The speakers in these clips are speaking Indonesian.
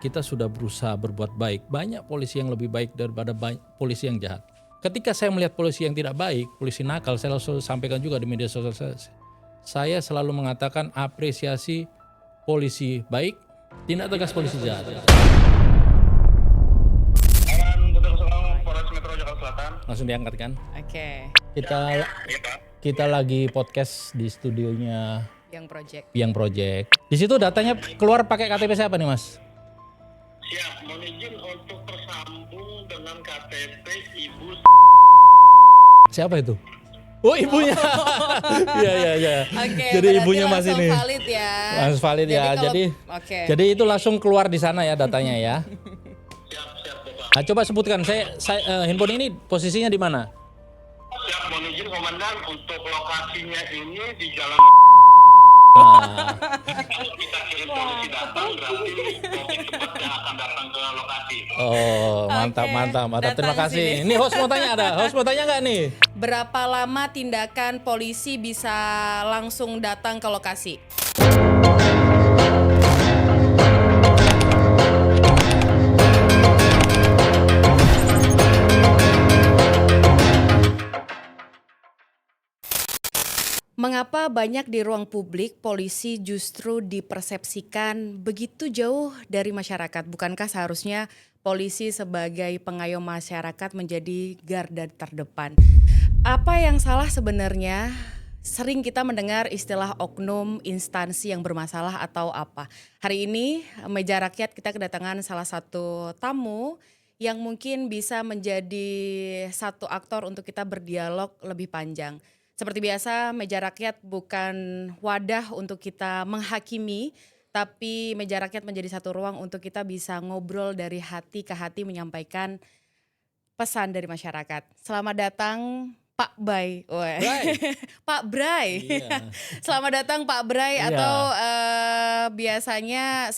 kita sudah berusaha berbuat baik. Banyak polisi yang lebih baik daripada polisi yang jahat. Ketika saya melihat polisi yang tidak baik, polisi nakal, saya selalu sampaikan juga di media sosial saya selalu mengatakan apresiasi polisi baik, tindak tegas polisi jahat. Langsung diangkat kan? Oke. Kita lagi podcast di studionya Yang Project. Di situ datanya keluar pakai KTP siapa nih, Mas? Siap, mohon izin untuk tersambung dengan KTP Ibu. Siapa itu? Oh, ibunya. Iya. Oke, jadi ibunya masih nih. Valid ya. Langsung valid ya. Jadi itu langsung keluar di sana ya datanya ya. Siap, Bapak. Nah, coba sebutkan saya handphone ini posisinya di mana? Siap, mohon izin Komandan untuk lokasinya ini di Jalan. Nah, Kalau kita kirim polisi datang, berarti polisi cepat yang akan datang ke lokasi. oh, mantap. Ada terima Datang kasih. sini. Ini host mau tanya nggak nih? Berapa lama tindakan polisi bisa langsung datang ke lokasi? Mengapa banyak di ruang publik polisi justru dipersepsikan begitu jauh dari masyarakat? Bukankah seharusnya polisi sebagai pengayom masyarakat menjadi garda terdepan? Apa yang salah sebenarnya? Sering kita mendengar istilah oknum, instansi yang bermasalah atau apa. Hari ini Meja Rakyat kita kedatangan salah satu tamu yang mungkin bisa menjadi satu aktor untuk kita berdialog lebih panjang. Seperti biasa, Meja Rakyat bukan wadah untuk kita menghakimi, tapi Meja Rakyat menjadi satu ruang untuk kita bisa ngobrol dari hati ke hati menyampaikan pesan dari masyarakat. Selamat datang Pak Bray. Pak Bray. Iya. Selamat datang Pak Bray Iya. atau biasanya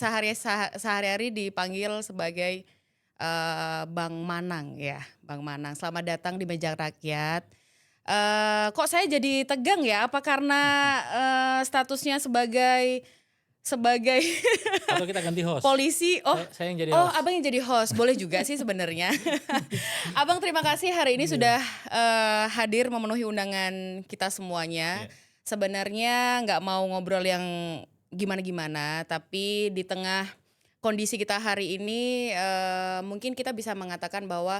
sehari-hari dipanggil sebagai Bang Manang ya, Bang Manang. Selamat datang di Meja Rakyat. Kok saya jadi tegang ya? Apa karena statusnya sebagai Atau kita ganti host? polisi? Saya yang jadi Oh, host. abang yang jadi host, boleh juga sih sebenarnya. Abang terima kasih hari ini sudah hadir memenuhi undangan kita semuanya. Sebenarnya nggak mau ngobrol yang gimana-gimana, tapi di tengah kondisi kita hari ini mungkin kita bisa mengatakan bahwa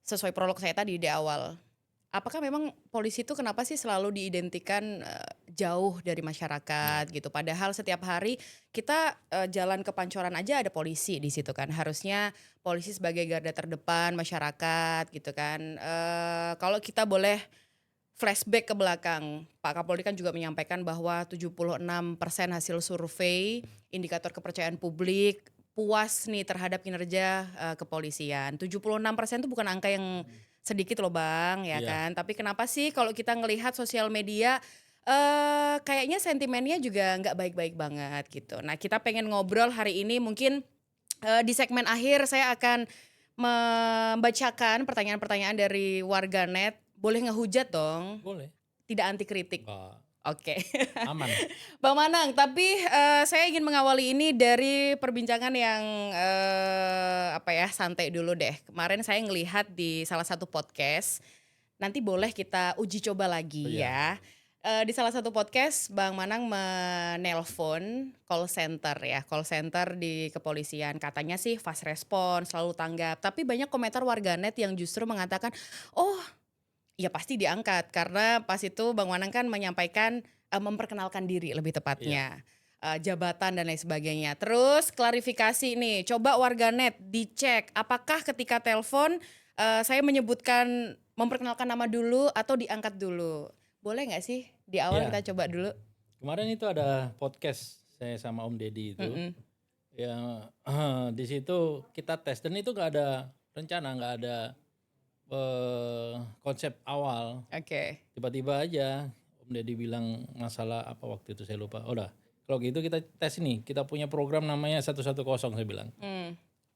sesuai prolog saya tadi di awal. Apakah memang polisi itu kenapa sih selalu diidentikan jauh dari masyarakat gitu? Padahal setiap hari kita jalan ke Pancoran aja ada polisi di situ kan. Harusnya polisi sebagai garda terdepan masyarakat gitu kan. Kalau kita boleh flashback ke belakang, Pak Kapolri kan juga menyampaikan bahwa 76% hasil survei indikator kepercayaan publik puas nih terhadap kinerja kepolisian. 76% itu bukan angka yang sedikit loh Bang ya kan. Tapi kenapa sih kalau kita ngelihat sosial media kayaknya sentimennya juga nggak baik-baik banget gitu. Nah kita pengen ngobrol hari ini mungkin di segmen akhir saya akan membacakan pertanyaan-pertanyaan dari warganet. Boleh ngehujat dong? Boleh. Tidak anti kritik. Oke. Aman. Bang Manang, tapi saya ingin mengawali ini dari perbincangan yang santai dulu deh. Kemarin saya ngelihat di salah satu podcast, nanti boleh kita uji coba lagi ya. Di salah satu podcast Bang Manang menelpon call center di kepolisian. Katanya sih fast respon, selalu tanggap. Tapi banyak komentar warganet yang justru mengatakan, oh ya pasti diangkat karena pas itu Bang Manang kan menyampaikan memperkenalkan diri lebih tepatnya, jabatan dan lain sebagainya. Terus klarifikasi nih, coba warganet dicek apakah ketika telepon saya menyebutkan memperkenalkan nama dulu atau diangkat dulu. Boleh nggak sih di awal kita coba dulu? Kemarin itu ada podcast saya sama Om Deddy itu. Ya di situ kita tes dan itu nggak ada rencana, nggak ada konsep awal. Oke. Tiba-tiba aja Om Deddy bilang masalah apa waktu itu saya lupa. Udah, kalau gitu kita tes ini. Kita punya program namanya 110 saya bilang.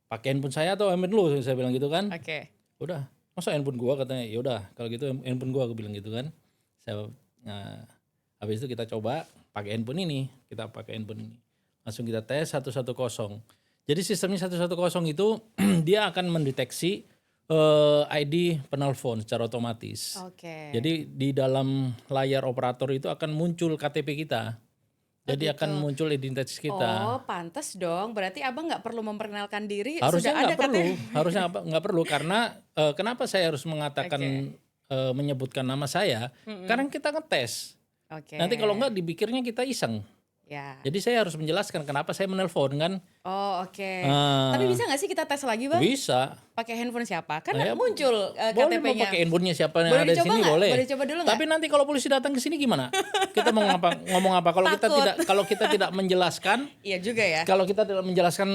Pakai handphone saya atau handphone lu saya bilang gitu kan. Oke. Udah, masa handphone gua katanya. Ya udah, kalau gitu handphone gua aku bilang gitu kan. Habis itu kita coba pakai handphone ini. Kita pakai handphone ini. Langsung kita tes 110. Jadi sistemnya 110 itu dia akan mendeteksi ID penelpon secara otomatis. Oke. Jadi di dalam layar operator itu akan muncul KTP kita. Jadi akan muncul identitas kita. Oh, pantas dong. Berarti Abang nggak perlu memperkenalkan diri. Harusnya sudah ada nggak perlu. KTP. Harusnya nggak perlu karena kenapa saya harus mengatakan menyebutkan nama saya? Karena kita ngetes. Oke. Nanti kalau nggak dipikirnya kita iseng. Ya. Jadi saya harus menjelaskan kenapa saya menelpon kan. Oh, oke. Ah. Tapi bisa nggak sih kita tes lagi, Bang? Bisa. Pakai handphone siapa? Kan Ya, muncul Boleh mau KTP-nya. pakai handphonenya siapa yang Boleh ada di dicoba sini nggak? boleh. Boleh coba dulu nggak? Tapi nanti kalau polisi datang ke sini gimana? Kita mau ngomong apa? Kalau kita tidak menjelaskan, Iya juga ya. kalau kita tidak menjelaskan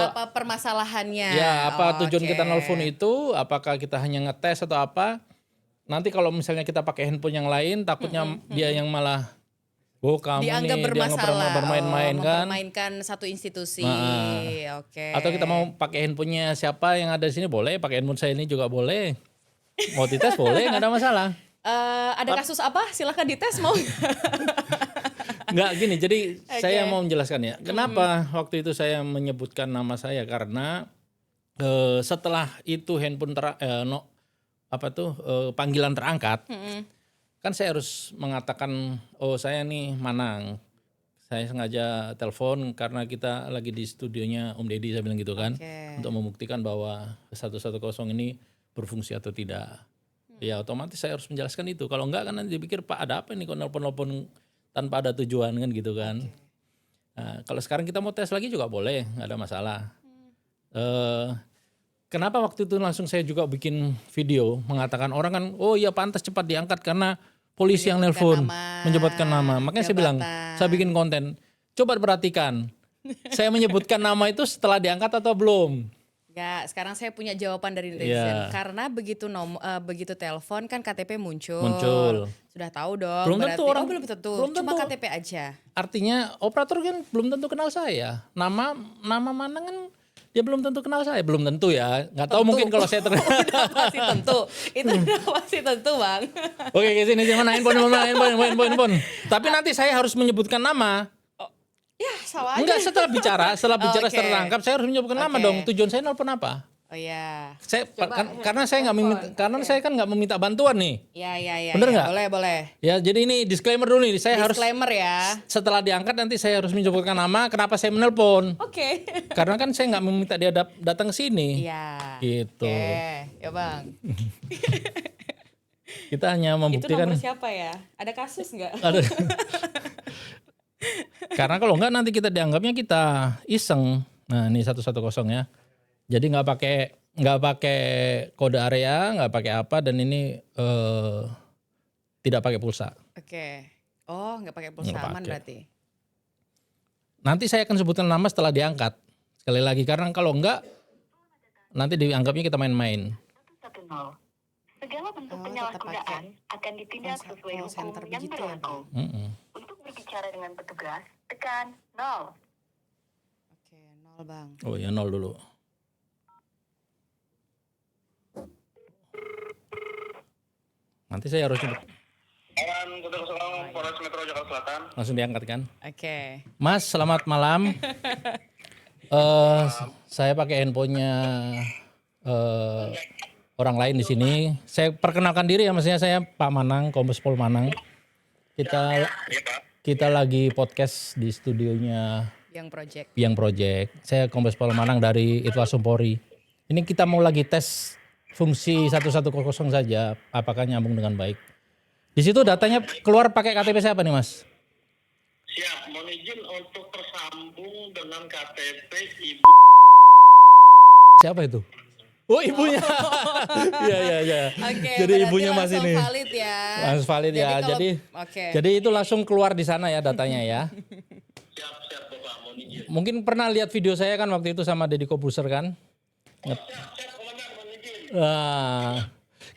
Apa permasalahannya? ya apa tujuan Oke. kita nelpon itu, apakah kita hanya ngetes atau apa? Nanti kalau misalnya kita pakai handphone yang lain, takutnya dia yang malah kamu Dianggap nih bermasalah. bermain-main kan? Mempermainkan satu institusi. Oke. Atau kita mau pakai handphonenya siapa yang ada di sini boleh, pakai handphone saya ini juga boleh. Mau dites boleh, nggak ada masalah. Ada kasus apa? Silahkan dites mau. Nggak gini, jadi saya mau menjelaskan ya. Kenapa waktu itu saya menyebutkan nama saya karena setelah itu handphone panggilan terangkat, kan saya harus mengatakan saya nih Manang. Saya sengaja telepon karena kita lagi di studionya Om Deddy, saya bilang gitu kan, untuk membuktikan bahwa 110 ini berfungsi atau tidak. Ya otomatis saya harus menjelaskan itu. Kalau enggak kan nanti dipikir Pak ada apa nih kok nelpon-nelpon tanpa ada tujuan kan gitu kan. Nah, kalau sekarang kita mau tes lagi juga boleh, nggak ada masalah. Kenapa waktu itu langsung saya juga bikin video mengatakan orang kan, oh iya pantas cepat diangkat karena polisi yang nelpon menyebutkan nama. Makanya saya bilang, saya bikin konten. Coba perhatikan, saya menyebutkan nama itu setelah diangkat atau belum? Ya, sekarang saya punya jawaban dari netizen. Karena begitu telepon kan KTP muncul. Sudah tahu dong. Belum tentu orang. Belum tentu. Cuma KTP aja. Artinya operator kan belum tentu kenal saya. Nama mana kan dia belum tentu kenal saya. Belum tentu ya. Nggak tahu mungkin kalau saya Udah pasti tentu. Itu udah pasti tentu, Bang. Oke, sini mana handphone. Tapi nanti saya harus menyebutkan nama. Ya, salah aja. Enggak, setelah bicara Oke. setelah tangkap saya harus menyebutkan nama dong. Tujuan saya nelpon apa? Oh ya. Karena saya nggak meminta, karena saya kan nggak meminta bantuan nih. Ya. Bener nggak? Boleh. Ya, jadi ini disclaimer dulu nih. Saya harus Disclaimer ya. setelah diangkat nanti saya harus menyebutkan nama. Kenapa saya menelpon? Oke. Karena kan saya nggak meminta dia datang ke sini. Iya. Gitu. Oke, ya Bang. Kita hanya Itu membuktikan. nomor siapa ya? Ada kasus nggak? Ada. Karena kalau enggak nanti kita dianggapnya kita iseng. Nah ini 110 ya. Jadi nggak pakai kode area, nggak pakai apa dan ini tidak pakai pulsa. Oke. Oh, nggak pakai pulsa, Nggak aman pakai. berarti. Nanti saya akan sebutkan nama setelah diangkat. Sekali lagi karena kalau enggak nanti dianggapnya kita main-main. 110. Segala bentuk Oh, penyalahgunaan tetap akan ditindak call sesuai hukum center yang begitu ya, berlaku. Untuk berbicara dengan petugas, tekan 0. Oke, 0 Bang. Oh ya 0 dulu. Nanti saya harus sebut. Awan Kota Solong, Polres Metro Jakarta Selatan. Langsung diangkat kan? Oke. Mas, selamat malam. Saya pakai handphonenya orang lain di sini. Saya perkenalkan diri ya, maksudnya saya Pak Manang, Kombes Pol Manang. Kita lagi podcast di studionya Yang project. Project. Saya Kombes Pol Manang dari Itwasum Polri. Ini kita mau lagi tes fungsi 110 saja, apakah nyambung dengan baik. Di situ datanya keluar pakai KTP siapa nih Mas? Siap, mohon izin untuk tersambung dengan KTP Ibu. Siapa itu? Oh ibunya. Iya. Oke, Jadi berarti ibunya Mas langsung ini. valid ya. Langsung valid ya. Oke. Jadi itu langsung keluar di sana ya datanya ya. Siap Bapak, mohon izin. Mungkin pernah lihat video saya kan waktu itu sama Deddy Kobuser kan? Siap Komandan, mohon izin.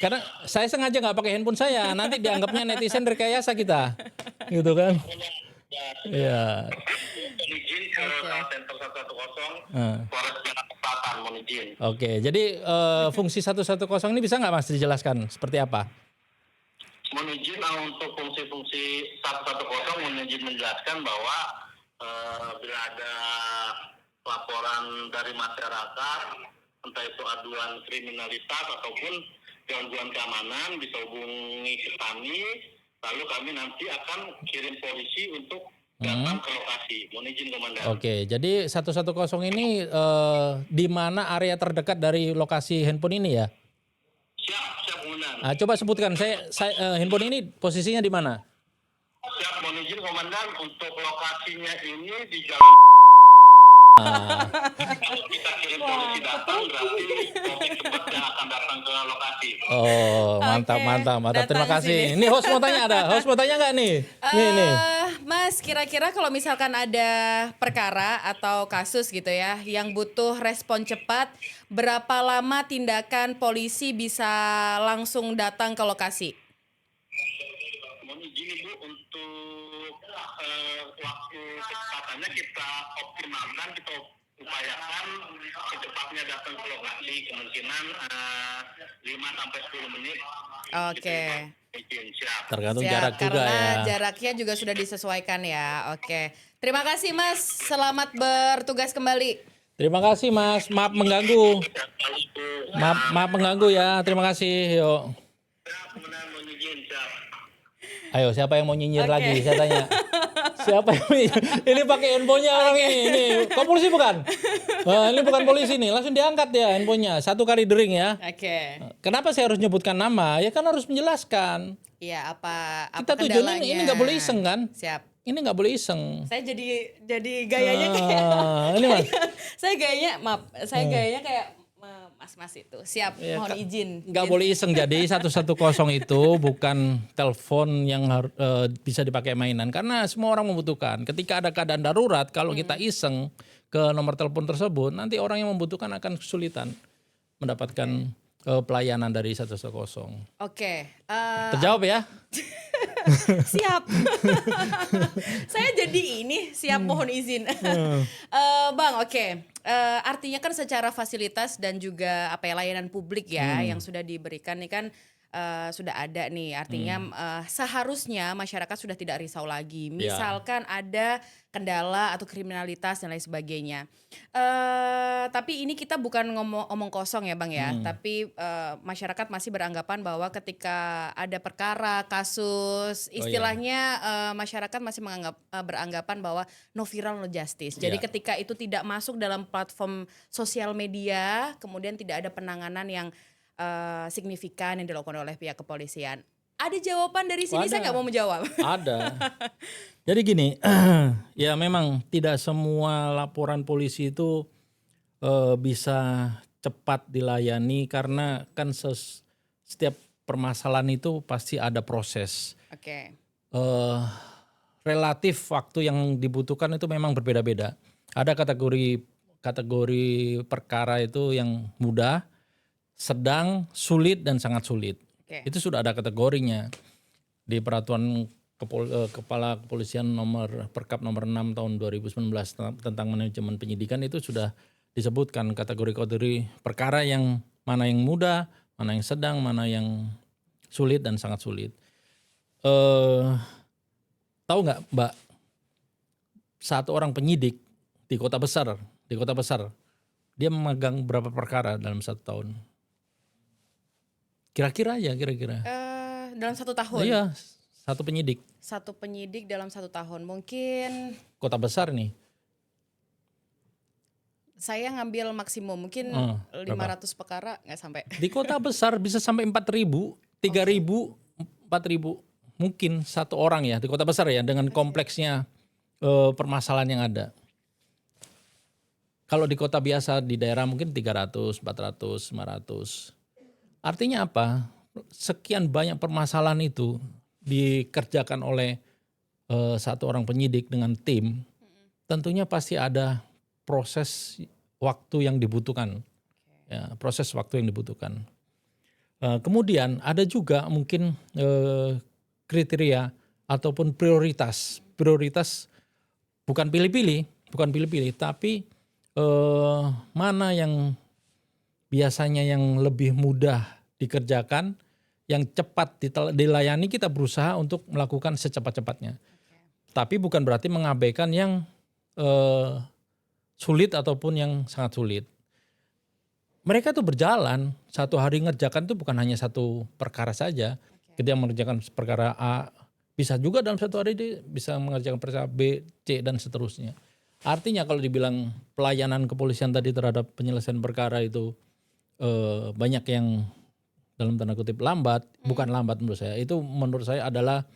Karena saya sengaja nggak pakai handphone saya, nanti dianggapnya netizen rekayasa kita, gitu kan? Iya. Mohon izin ke call center 110, Polres Jakarta Selatan, mohon izin. Oke, jadi fungsi 110 ini bisa nggak Mas dijelaskan seperti apa? Mohon izin untuk fungsi-fungsi 110, mohon izin menjelaskan bahwa bila ada laporan dari masyarakat, entah itu aduan kriminalitas ataupun gangguan keamanan, bisa hubungi ke kami, lalu kami nanti akan kirim polisi untuk datang ke lokasi. Mohon izin Komandan. Oke, jadi 110 ini di mana area terdekat dari lokasi handphone ini ya? Siap Komandan. Coba sebutkan, handphone ini posisinya di mana? Siap, mohon izin Komandan, untuk lokasinya ini di Jalan. Kalau kita kirim polisi datang, berarti polisi cepat yang akan datang ke lokasi. Oh, mantap, Oke, mantap. Terima datang kasih. sini. Ini host mau tanya ada? Host mau tanya nggak nih? Nih. Mas, kira-kira kalau misalkan ada perkara atau kasus gitu ya yang butuh respon cepat, berapa lama tindakan polisi bisa langsung datang ke lokasi? Mohon izin Ibu untuk waktu kecepatannya kita optimalkan, kita upayakan secepatnya datang ke lokasi, kemungkinan 5-10 menit. Oke. Izin, siap. Tergantung Siap, jarak juga karena ya. jaraknya juga sudah disesuaikan ya. Oke. Terima kasih Mas. Selamat bertugas kembali. Terima kasih Mas. Maaf mengganggu. Maaf mengganggu ya. Terima kasih. Yuk. Siap, kemudian mohon izin, siap. Ayo, siapa yang mau nyinyir Oke. lagi? Saya tanya. Siapa yang mau nyinyir? Ini pakai handphonenya orang ini. Kau polisi bukan? Ini bukan polisi nih. Langsung diangkat ya handphonenya. 1 kali dering ya. Oke. Kenapa saya harus nyebutkan nama? Ya kan harus menjelaskan. Iya, apa Kita kendalanya? tujuannya ini nggak boleh iseng kan? Siap. Ini nggak boleh iseng. Saya jadi gayanya kayak Ini Mas. saya gayanya kayak mas-mas itu. Siap, Ya, mohon izin. Nggak boleh iseng. Jadi 110 itu bukan telepon yang bisa dipakai mainan. Karena semua orang membutuhkan. Ketika ada keadaan darurat, kalau kita iseng ke nomor telepon tersebut, nanti orang yang membutuhkan akan kesulitan mendapatkan pelayanan dari 110. Oke. Terjawab ya? Siap. Saya jadi siap mohon izin. Bang, oke. Artinya kan secara fasilitas dan juga apa ya layanan publik ya yang sudah diberikan nih kan sudah ada nih. Artinya seharusnya masyarakat sudah tidak risau lagi. Misalkan ada kendala atau kriminalitas dan lain sebagainya. Tapi ini kita bukan ngomong kosong ya Bang ya. Tapi masyarakat masih beranggapan bahwa ketika ada perkara, kasus, istilahnya masyarakat masih beranggapan bahwa no viral no justice. Jadi ketika itu tidak masuk dalam platform sosial media, kemudian tidak ada penanganan yang signifikan yang dilakukan oleh pihak kepolisian. Ada jawaban dari sini, saya nggak mau menjawab. Ada. Jadi gini, ya memang tidak semua laporan polisi itu bisa cepat dilayani karena kan setiap permasalahan itu pasti ada proses. Oke. Relatif waktu yang dibutuhkan itu memang berbeda-beda. Ada kategori perkara itu yang mudah, sedang, sulit dan sangat sulit. Oke. Itu sudah ada kategorinya di peraturan Kepala Kepolisian Perkap nomor 6 tahun 2019 tentang manajemen penyidikan itu sudah disebutkan kategori-kategori perkara yang mana yang mudah, mana yang sedang, mana yang sulit dan sangat sulit. Tahu nggak Mbak, satu orang penyidik di kota besar, dia memegang berapa perkara dalam 1 tahun? Kira-kira. Dalam 1 tahun. Iya, satu penyidik. Satu penyidik dalam 1 tahun mungkin. Kota besar nih. Saya ngambil maksimum mungkin 500 perkara nggak sampai. Di kota besar bisa sampai 4.000, 3.000, 4.000. Mungkin satu orang ya di kota besar ya dengan kompleksnya permasalahan yang ada. Kalau di kota biasa di daerah mungkin 300, 400, 500. Artinya apa? Sekian banyak permasalahan itu dikerjakan oleh satu orang penyidik dengan tim. Tentunya pasti ada proses waktu yang dibutuhkan. Ya, proses waktu yang dibutuhkan. Kemudian ada juga mungkin kriteria ataupun prioritas. Prioritas bukan pilih-pilih, tapi mana yang biasanya yang lebih mudah dikerjakan, yang cepat dilayani, kita berusaha untuk melakukan secepat-cepatnya. Tapi bukan berarti mengabaikan yang sulit ataupun yang sangat sulit. Mereka tuh berjalan, satu hari ngerjakan tuh bukan hanya satu perkara saja. Ketika mengerjakan perkara A, bisa juga dalam satu hari dia bisa mengerjakan perkara B, C dan seterusnya. Artinya kalau dibilang pelayanan kepolisian tadi terhadap penyelesaian perkara itu banyak yang dalam tanda kutip lambat, bukan lambat menurut saya. Itu menurut saya adalah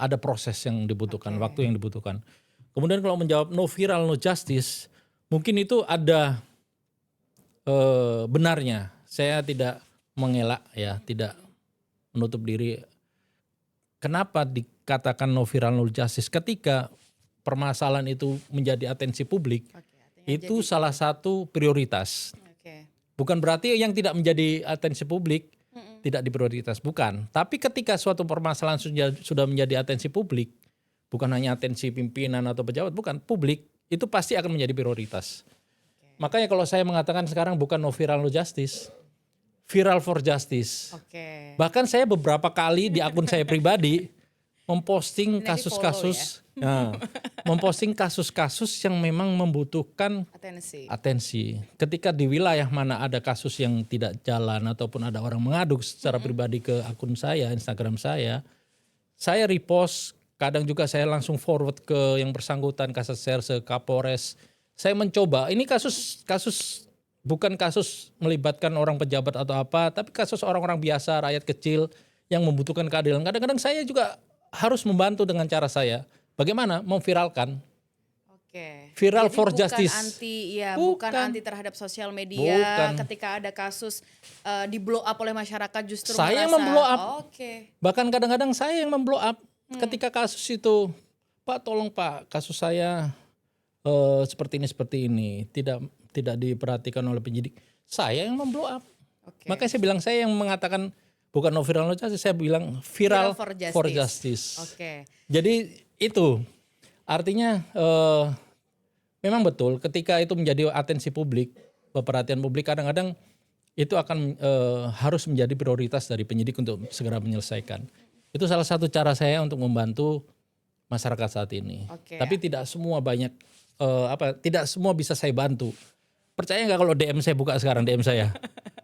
ada proses yang dibutuhkan, waktu yang dibutuhkan. Kemudian kalau menjawab no viral no justice, mungkin itu ada benarnya. Saya tidak mengelak ya, tidak menutup diri. Kenapa dikatakan no viral no justice? Ketika permasalahan itu menjadi atensi publik, itu salah satu prioritas. Bukan berarti yang tidak menjadi atensi publik tidak diprioritas, bukan. Tapi ketika suatu permasalahan sudah menjadi atensi publik, bukan hanya atensi pimpinan atau pejabat, bukan, publik, itu pasti akan menjadi prioritas. Makanya kalau saya mengatakan sekarang bukan no viral no justice, viral for justice. Bahkan saya beberapa kali di akun saya pribadi memposting kasus-kasus, memposting kasus-kasus yang memang membutuhkan atensi. Ketika di wilayah mana ada kasus yang tidak jalan ataupun ada orang mengadu secara pribadi ke akun saya, Instagram saya repost. Kadang juga saya langsung forward ke yang bersangkutan, Kasatserse, Kapolres. Saya mencoba, ini kasus bukan kasus melibatkan orang pejabat atau apa, tapi kasus orang-orang biasa, rakyat kecil yang membutuhkan keadilan. Kadang-kadang saya juga harus membantu dengan cara saya. Bagaimana? Memviralkan. Viral jadi for bukan justice. Bukan anti terhadap sosial media. Ketika ada kasus di blow up oleh masyarakat justru saya merasa, yang memblow up. Bahkan kadang-kadang saya yang memblow up. Ketika kasus itu, Pak tolong Pak, kasus saya seperti ini, tidak diperhatikan oleh penyidik. Saya yang memblow up. Makanya saya bilang, saya yang mengatakan bukan no viral no justice, saya bilang viral for justice. Jadi itu artinya memang betul ketika itu menjadi atensi publik, perhatian publik, kadang-kadang itu akan harus menjadi prioritas dari penyidik untuk segera menyelesaikan. Itu salah satu cara saya untuk membantu masyarakat saat ini. Tapi tidak semua tidak semua bisa saya bantu. Percaya nggak kalau DM saya buka sekarang, DM saya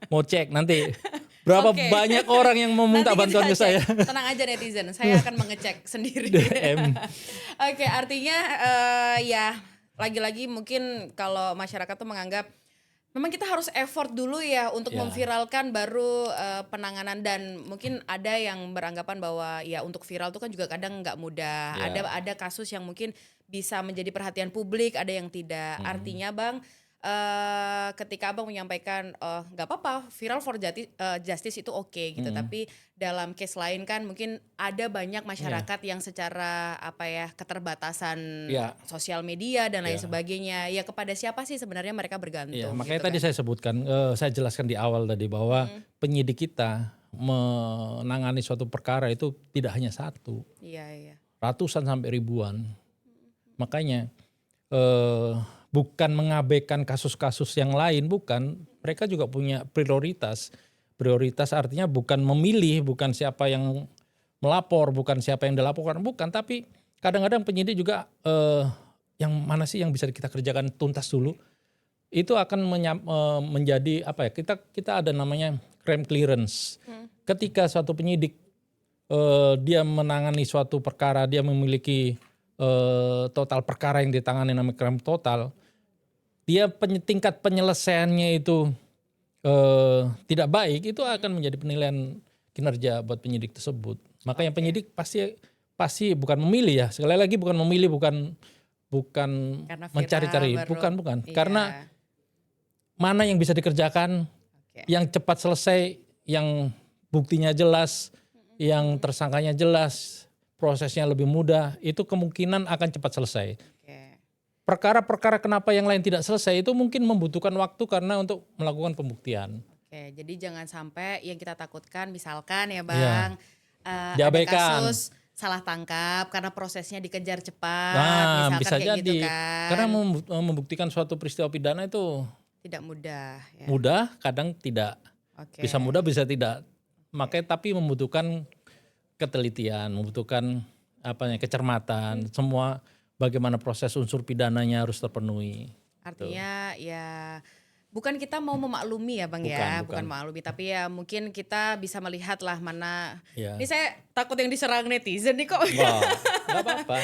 mau cek nanti berapa banyak orang yang mau minta bantuan ke saya. Tenang aja netizen, saya akan mengecek sendiri. DM. Artinya ya lagi-lagi mungkin kalau masyarakat tuh menganggap memang kita harus effort dulu ya untuk memviralkan baru penanganan, dan mungkin ada yang beranggapan bahwa ya untuk viral tuh kan juga kadang nggak mudah. Ada kasus yang mungkin bisa menjadi perhatian publik, ada yang tidak. Artinya Bang, ketika Abang menyampaikan nggak apa-apa viral for justice itu oke gitu, tapi dalam case lain kan mungkin ada banyak masyarakat yang secara keterbatasan sosial media dan lain sebagainya. Ya kepada siapa sih sebenarnya mereka bergantung? Makanya gitu tadi saya sebutkan, saya jelaskan di awal tadi bahwa penyidik kita menangani suatu perkara itu tidak hanya satu, ratusan sampai ribuan. Makanya bukan mengabaikan kasus-kasus yang lain, bukan. Mereka juga punya prioritas. Prioritas artinya bukan memilih, bukan siapa yang melapor, bukan siapa yang dilaporkan, bukan. Tapi kadang-kadang penyidik juga yang mana sih yang bisa kita kerjakan tuntas dulu. Itu akan menjadi kita ada namanya crime clearance. Ketika suatu penyidik dia menangani suatu perkara, dia memiliki total perkara yang ditangani namanya crime total, dia tingkat penyelesaiannya itu tidak baik, itu akan menjadi penilaian kinerja buat penyidik tersebut. Makanya penyidik pasti bukan memilih ya, sekali lagi bukan memilih, bukan mencari-cari, bukan. Karena mana yang bisa dikerjakan, yang cepat selesai, yang buktinya jelas, yang tersangkanya jelas, prosesnya lebih mudah, itu kemungkinan akan cepat selesai. Perkara-perkara kenapa yang lain tidak selesai itu mungkin membutuhkan waktu karena untuk melakukan pembuktian. Jadi jangan sampai yang kita takutkan misalkan ya Bang, ada diabaikan, kasus salah tangkap karena prosesnya dikejar cepat, misalkan bisa kayak jadi. gitu kan. Karena membuktikan suatu peristiwa pidana itu tidak mudah. Ya. Mudah, kadang tidak. Bisa mudah, bisa tidak. Makanya tapi membutuhkan ketelitian, membutuhkan kecermatan, semua bagaimana proses unsur pidananya harus terpenuhi. Artinya ya bukan kita mau memaklumi ya Bang ya, bukan memaklumi, tapi ya mungkin kita bisa melihat lah mana. Ya. Ini saya takut yang diserang netizen nih kok. Wah, nggak apa-apa.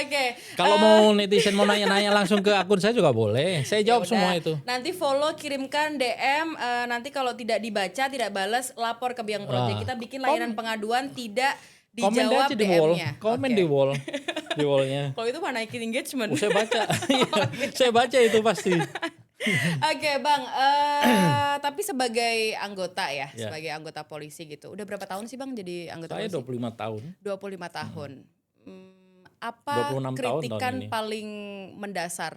Oke. Kalau mau netizen mau nanya-nanya langsung ke akun saya juga boleh. Saya jawab Ya semua udah. itu. Nanti follow, kirimkan DM. Nanti kalau tidak dibaca, tidak balas, lapor ke Biang Project. Kita bikin layanan pengaduan tidak Komen dijawab aja di wall, DM-nya. komen Oke. di wall, di wallnya. Kalau itu mah naikin engagement. Saya baca, saya baca itu pasti. Oke Bang, tapi sebagai anggota ya, Ya. sebagai anggota polisi gitu. Udah berapa tahun sih Bang jadi anggota Saya polisi? 25 tahun. 25 tahun. Apa 26 tahun kritikan tahun ini. paling mendasar?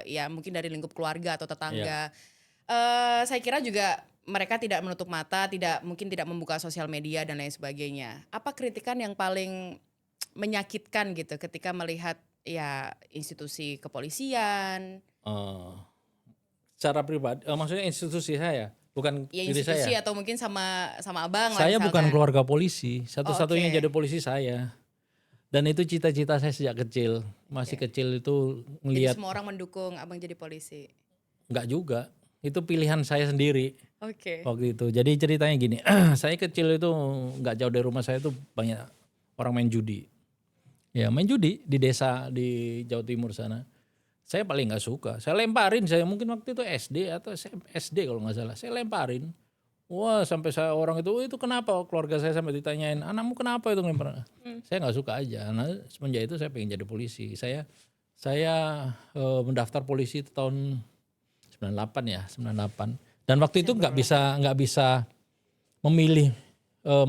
Ya mungkin dari lingkup keluarga atau tetangga. Saya kira juga mereka tidak menutup mata, mungkin tidak membuka sosial media dan lain sebagainya. Apa kritikan yang paling menyakitkan gitu ketika melihat ya institusi kepolisian, Secara pribadi, maksudnya institusi saya, bukan ya diri institusi saya. atau mungkin sama Abang lah Saya misalkan. bukan keluarga polisi, satu-satunya Oke. jadi polisi saya. Dan itu cita-cita saya sejak kecil. Masih kecil itu Jadi ngelihat, semua orang mendukung Abang jadi polisi. enggak juga. Itu pilihan saya sendiri Oke. waktu itu. Jadi ceritanya gini, saya kecil itu nggak jauh dari rumah saya itu banyak orang main judi. Ya main judi di desa di Jawa Timur sana. Saya paling nggak suka. Saya lemparin, saya mungkin waktu itu SD atau SD kalau nggak salah. Saya lemparin. Wah sampai saya orang itu kenapa keluarga saya sampai ditanyain anakmu kenapa itu ngelempar. Saya nggak suka aja. Nah semenjak itu saya pengen jadi polisi. Saya mendaftar polisi itu tahun 98 ya 98. Dan waktu itu nggak bisa memilih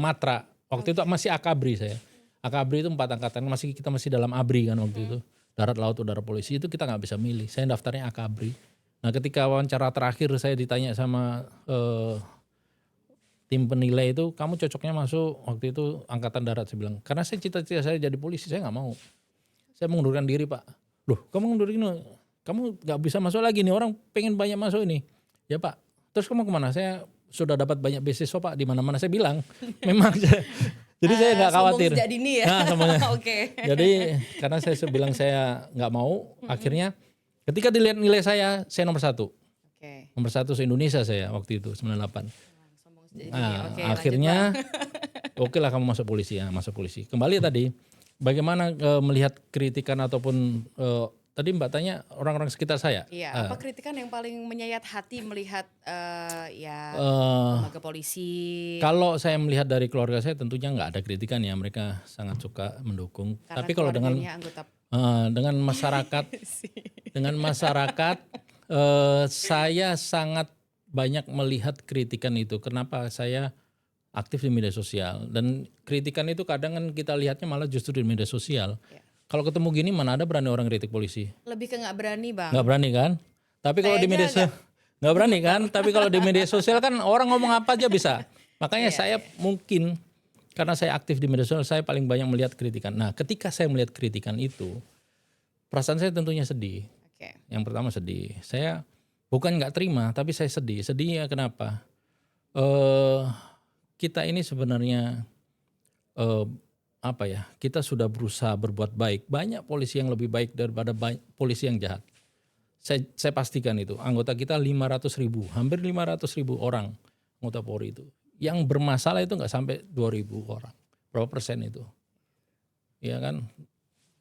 matra. Waktu itu masih akabri saya. Akabri itu 4 angkatan kita masih dalam abri kan waktu itu. Darat, laut, udara, polisi itu kita nggak bisa milih. Saya daftarnya akabri. Nah ketika wawancara terakhir saya ditanya sama tim penilai itu, kamu cocoknya masuk waktu itu angkatan darat. Saya bilang, karena saya cita-cita saya jadi polisi, saya nggak mau. Saya mengundurkan diri Pak. Loh kamu ngundurin diri, kamu nggak bisa masuk lagi nih, orang pengen banyak masuk ini. Ya Pak, terus kamu kemana? Saya sudah dapat banyak beasiswa Pak, di mana-mana saya bilang. Memang jadi saya nggak khawatir. Sombong sejak dini ya. Nah, semuanya. Oke. Jadi karena saya bilang saya nggak mau, akhirnya ketika dilihat nilai saya nomor 1. Oke. Nomor 1 se-Indonesia saya waktu itu 98. Sombong sejak dini. Nah, Oke, akhirnya lanjut, oke lah kamu masuk polisi ya, masuk polisi. Kembali tadi, bagaimana melihat kritikan ataupun tadi Mbak tanya orang-orang sekitar saya. Iya, apa kritikan yang paling menyayat hati melihat ya Eh, lembaga polisi? Kalau saya melihat dari keluarga saya tentunya nggak ada kritikan ya, mereka sangat suka mendukung. Karena Tapi kalau keluarganya anggota dengan masyarakat, saya sangat banyak melihat kritikan itu. Kenapa saya aktif di media sosial dan kritikan itu kadang kan kita lihatnya malah justru di media sosial. Ya. Kalau ketemu gini mana ada berani orang kritik polisi? Lebih ke nggak berani Bang. Nggak berani kan? Tapi kalau Saya di media aja sosial nggak berani kan? Tapi kalau di media sosial kan orang ngomong apa aja bisa. Makanya saya mungkin karena saya aktif di media sosial saya paling banyak melihat kritikan. Nah, ketika saya melihat kritikan itu, perasaan saya tentunya sedih. Oke. Yang pertama sedih. Saya bukan nggak terima, tapi saya sedih. Sedihnya kenapa? Kita ini sebenarnya kita sudah berusaha berbuat baik. Banyak polisi yang lebih baik daripada polisi yang jahat. Saya pastikan itu. Anggota kita 500.000, hampir 500.000 orang anggota Polri itu. Yang bermasalah itu nggak sampai 2.000 orang. Berapa persen itu? Ya kan?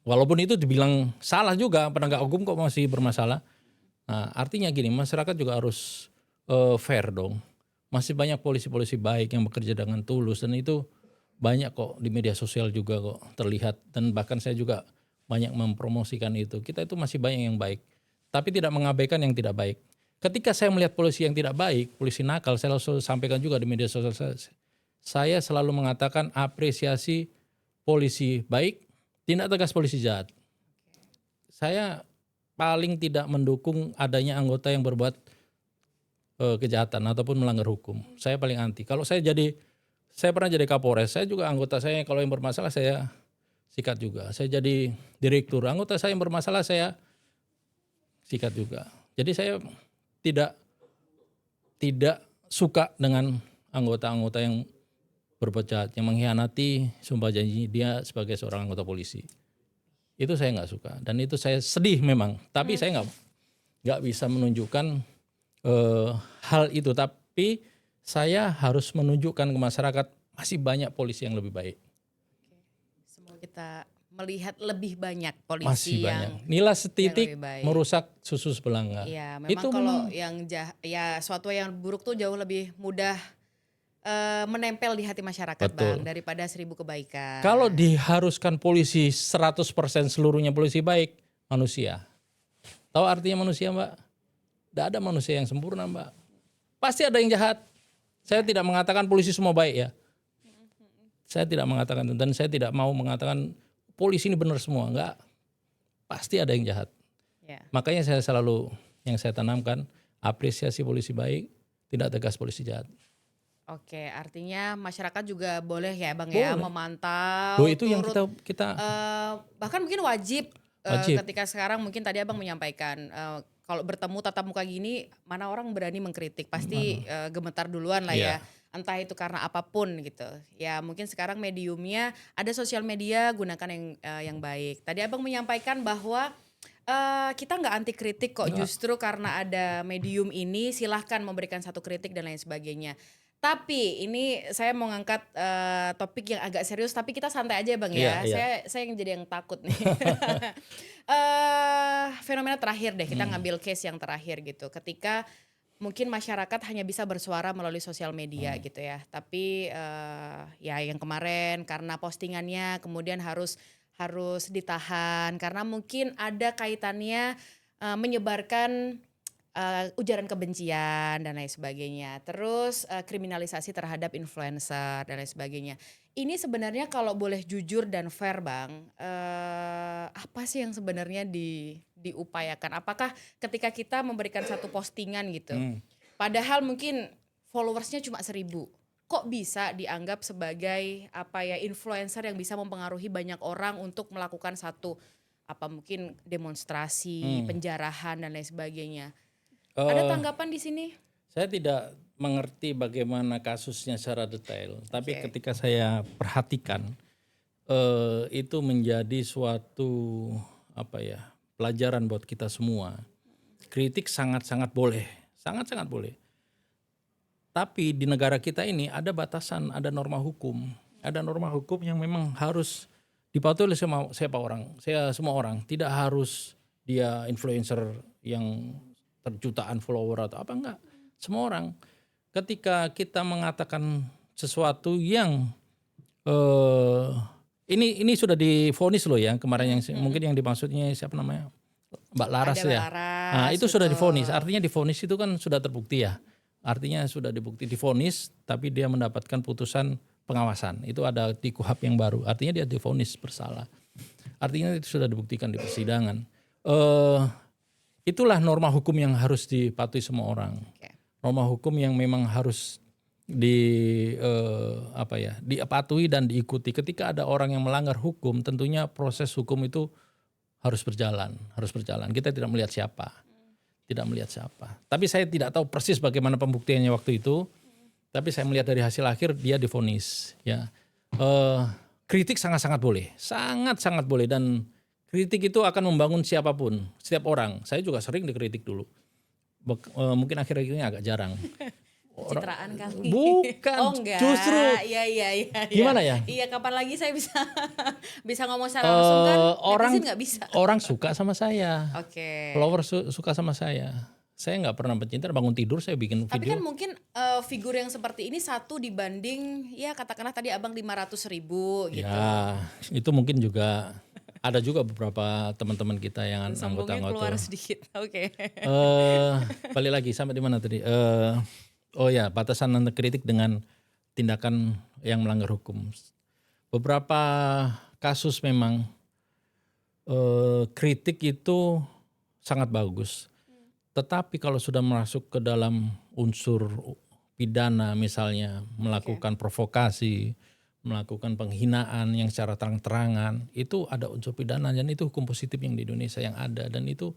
Walaupun itu dibilang salah juga, penegak hukum kok masih bermasalah. Nah, artinya gini, masyarakat juga harus fair dong. Masih banyak polisi-polisi baik yang bekerja dengan tulus dan itu banyak kok di media sosial juga kok terlihat dan bahkan saya juga banyak mempromosikan itu. Kita itu masih banyak yang baik, tapi tidak mengabaikan yang tidak baik. Ketika saya melihat polisi yang tidak baik, polisi nakal, saya selalu sampaikan juga di media sosial saya selalu mengatakan apresiasi polisi baik, tindak tegas polisi jahat. Saya paling tidak mendukung adanya anggota yang berbuat kejahatan ataupun melanggar hukum. Saya paling anti. Kalau saya pernah jadi Kapolres, saya juga anggota saya kalau yang bermasalah saya sikat juga. Saya jadi direktur, anggota saya yang bermasalah saya sikat juga. Jadi saya tidak suka dengan anggota-anggota yang berbuat jahat, yang mengkhianati sumpah janji dia sebagai seorang anggota polisi. Itu saya nggak suka dan itu saya sedih memang. Tapi saya nggak bisa menunjukkan hal itu. Tapi saya harus menunjukkan ke masyarakat masih banyak polisi yang lebih baik. Semua kita melihat lebih banyak Masih polisi banyak. yang Nilai setitik lebih baik. merusak susu sebelanga. Iya, memang Itu kalau memang yang suatu yang buruk tuh jauh lebih mudah menempel di hati masyarakat, Betul. Bang, daripada 1000 kebaikan. kalau diharuskan polisi 100% seluruhnya polisi baik, manusia. Tahu artinya manusia, Mbak? Tidak ada manusia yang sempurna, Mbak. Pasti ada yang jahat. Saya tidak mengatakan polisi semua baik ya. Saya tidak mengatakan itu, dan saya tidak mau mengatakan polisi ini benar semua, enggak. Pasti ada yang jahat. Ya. Makanya saya selalu yang saya tanamkan apresiasi polisi baik, tidak tegas polisi jahat. Oke, artinya masyarakat juga boleh ya, Bang, ya, Boleh. memantau. Loh, itu yang turut, kita bahkan mungkin wajib, Wajib. ketika sekarang mungkin tadi Abang menyampaikan kalau bertemu tatap muka gini, mana orang berani mengkritik, pasti gemetar duluan lah ya. Iya. Entah itu karena apapun gitu. Ya mungkin sekarang mediumnya ada sosial media, gunakan yang baik. Tadi Abang menyampaikan bahwa kita nggak anti kritik kok, justru karena ada medium ini silahkan memberikan satu kritik dan lain sebagainya. Tapi ini saya mau ngangkat topik yang agak serius, tapi kita santai aja, Bang, ya. Iya. Saya yang jadi yang takut nih. Fenomena terakhir deh, kita ngambil case yang terakhir gitu. Ketika mungkin masyarakat hanya bisa bersuara melalui sosial media gitu ya. Tapi ya yang kemarin karena postingannya kemudian harus ditahan karena mungkin ada kaitannya menyebarkan ujaran kebencian dan lain sebagainya. Terus kriminalisasi terhadap influencer dan lain sebagainya. Ini sebenarnya kalau boleh jujur dan fair, Bang, apa sih yang sebenarnya diupayakan? Apakah ketika kita memberikan satu postingan gitu, padahal mungkin followersnya cuma 1000, kok bisa dianggap sebagai influencer yang bisa mempengaruhi banyak orang untuk melakukan satu mungkin demonstrasi, penjarahan dan lain sebagainya? Ada tanggapan di sini? Saya tidak mengerti bagaimana kasusnya secara detail, tapi ketika saya perhatikan itu menjadi suatu pelajaran buat kita semua. Kritik sangat-sangat boleh, sangat-sangat boleh. Tapi di negara kita ini ada batasan, ada norma hukum yang memang harus dipatuhi oleh semua orang. Tidak harus dia influencer yang jutaan follower atau apa, enggak. Semua orang. Ketika kita mengatakan sesuatu yang ini sudah divonis loh ya kemarin, yang mungkin yang dimaksudnya siapa namanya, Mbak Laras Ada ya. Laras, Nah, itu sudah betul. divonis. Artinya divonis itu kan sudah terbukti ya. Artinya sudah divonis, tapi dia mendapatkan putusan pengawasan. Itu ada di KUHP yang baru. Artinya dia divonis bersalah. Artinya itu sudah dibuktikan di persidangan. Itulah norma hukum yang harus dipatuhi semua orang. Norma hukum yang memang harus dipatuhi dan diikuti. Ketika ada orang yang melanggar hukum, tentunya proses hukum itu harus berjalan. Kita tidak melihat siapa. Tapi saya tidak tahu persis bagaimana pembuktiannya waktu itu. Tapi saya melihat dari hasil akhir dia divonis. Ya, kritik sangat-sangat boleh, sangat-sangat boleh, dan kritik itu akan membangun siapapun, setiap orang. Saya juga sering dikritik dulu. Mungkin akhir-akhir ini agak jarang. Citraan kali. Bukan, Oh enggak. justru. Iya. Gimana ya? Iya, kapan lagi saya bisa ngomong secara langsung kan? Netizen nggak bisa. Orang suka sama saya. Oke. Follower suka sama saya. Saya nggak pernah pencinta, bangun tidur saya bikin Tapi video. kan mungkin figur yang seperti ini satu dibanding ya katakanlah tadi Abang 500.000 gitu. Ya, itu mungkin juga ada juga beberapa teman-teman kita yang Sombongnya keluar anggota-anggota. sedikit. Oke. Balik lagi sampai di mana tadi? Batasan kritik dengan tindakan yang melanggar hukum. Beberapa kasus memang kritik itu sangat bagus. Tetapi kalau sudah masuk ke dalam unsur pidana, misalnya melakukan provokasi, melakukan penghinaan yang secara terang-terangan, itu ada unsur pidana, dan itu hukum positif yang di Indonesia yang ada, dan itu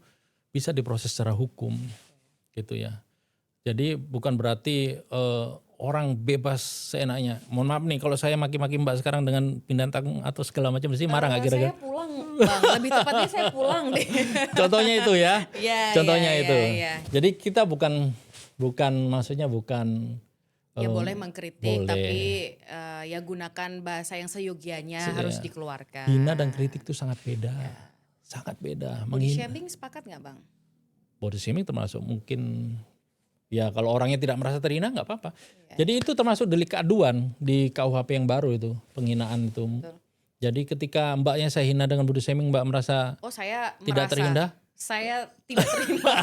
bisa diproses secara hukum gitu ya. Jadi bukan berarti orang bebas seenaknya. Mohon maaf nih kalau saya maki-maki Mbak sekarang dengan binatang atau segala macam, mesti marah nggak kira-kira? Saya pulang, Bang. Lebih tepatnya saya pulang deh. Contohnya itu ya. Iya, Contohnya iya, itu. iya. Jadi kita maksudnya bukan Ya boleh mengkritik, boleh. tapi ya gunakan bahasa yang seyogianya harus dikeluarkan. Hina dan kritik itu sangat beda. Sangat beda. Body shaming sepakat nggak, Bang? Body shaming termasuk mungkin ya kalau orangnya tidak merasa terhina nggak apa-apa. Jadi itu termasuk delik aduan di KUHP yang baru itu, penghinaan itu. Betul. Jadi ketika Mbaknya saya hina dengan body shaming, Mbak merasa Oh, saya tidak merasa terhina? saya tidak terima.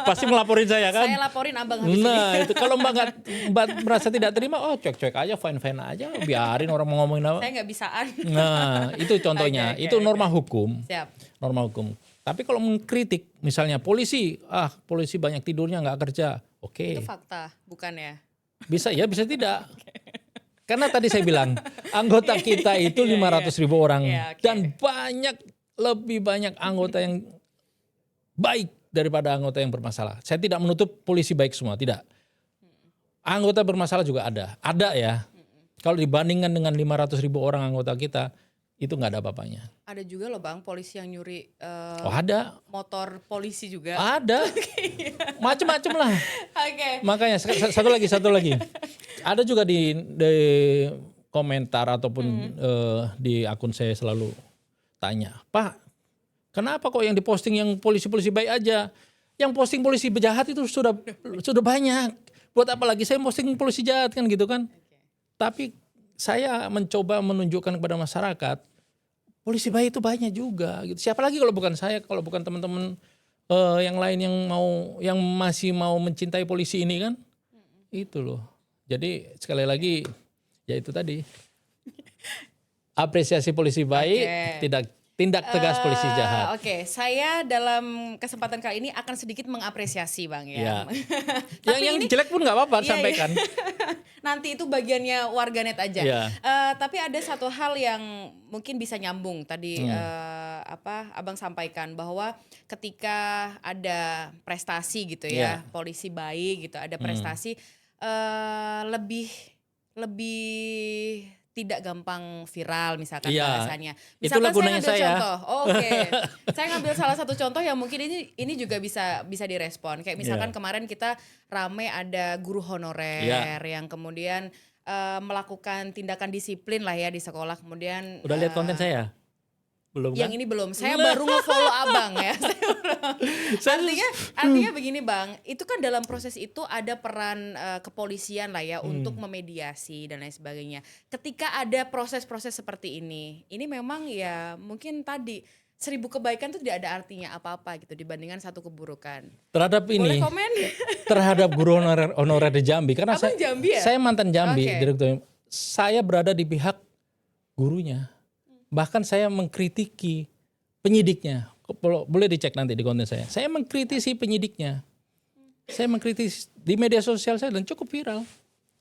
Pasti melaporin saya kan? Saya laporin Abang habis ini. Nah itu kalau Mbak merasa tidak terima, oh cuek-cuek aja, fine-fine aja, biarin orang mau ngomongin apa. Saya nggak bisaan. Nah itu contohnya, Oke, itu norma hukum. Siap. Norma hukum. Tapi kalau mengkritik, misalnya polisi banyak tidurnya nggak kerja, oke. Itu fakta, bukan ya? Bisa ya, bisa tidak. Karena tadi saya bilang, anggota kita itu 500.000 orang. Iya, oke. Dan lebih banyak anggota yang baik daripada anggota yang bermasalah. Saya tidak menutup polisi baik semua, tidak. Anggota bermasalah juga ada. Ada ya. Kalau dibandingkan dengan 500.000 orang anggota kita, itu nggak ada apa-apanya. Ada juga loh, Bang, polisi yang nyuri Oh ada. motor polisi juga. Ada. Macem-macem lah. Oke. Makanya satu lagi. Ada juga di komentar ataupun di akun saya selalu tanya, Pak, kenapa kok yang diposting yang polisi-polisi baik aja? Yang posting polisi jahat itu sudah banyak. Buat apa lagi saya posting polisi jahat kan gitu kan? Tapi saya mencoba menunjukkan kepada masyarakat polisi baik itu banyak juga gitu. Siapa lagi kalau bukan saya, kalau bukan teman-teman yang lain yang masih mau mencintai polisi ini kan? Itu loh. Jadi sekali lagi ya itu tadi. Apresiasi polisi baik, tidak tindak tegas polisi jahat. Oke, saya dalam kesempatan kali ini akan sedikit mengapresiasi, Bang ya. Ya. yang jelek pun nggak apa-apa sampaikan. Nanti itu bagiannya warganet aja. Iya. Tapi ada satu hal yang mungkin bisa nyambung tadi Abang sampaikan bahwa ketika ada prestasi gitu ya, polisi baik gitu, ada prestasi lebih tidak gampang viral misalkan bahasanya. Misalkan itulah gunanya saya. Contoh. Oke. Saya ngambil salah satu contoh yang mungkin ini juga bisa direspon. Kayak misalkan kemarin kita rame ada guru honorer yang kemudian melakukan tindakan disiplin lah ya di sekolah. Kemudian udah lihat konten saya? Belum yang kan? ini belum. Saya baru nge-follow Abang ya. Artinya begini, Bang, itu kan dalam proses itu ada peran kepolisian lah ya untuk memediasi dan lain sebagainya. Ketika ada proses-proses seperti ini memang ya mungkin tadi 1000 kebaikan itu tidak ada artinya apa-apa gitu dibandingkan 1 keburukan. Terhadap Boleh ini, komen? terhadap guru honorer di Jambi, karena Abang Jambi ya? saya mantan Jambi, Oke. direktur. Saya berada di pihak gurunya. Bahkan saya mengkritiki penyidiknya. Boleh dicek nanti di konten saya. Saya mengkritisi penyidiknya. Saya mengkritisi di media sosial saya dan cukup viral.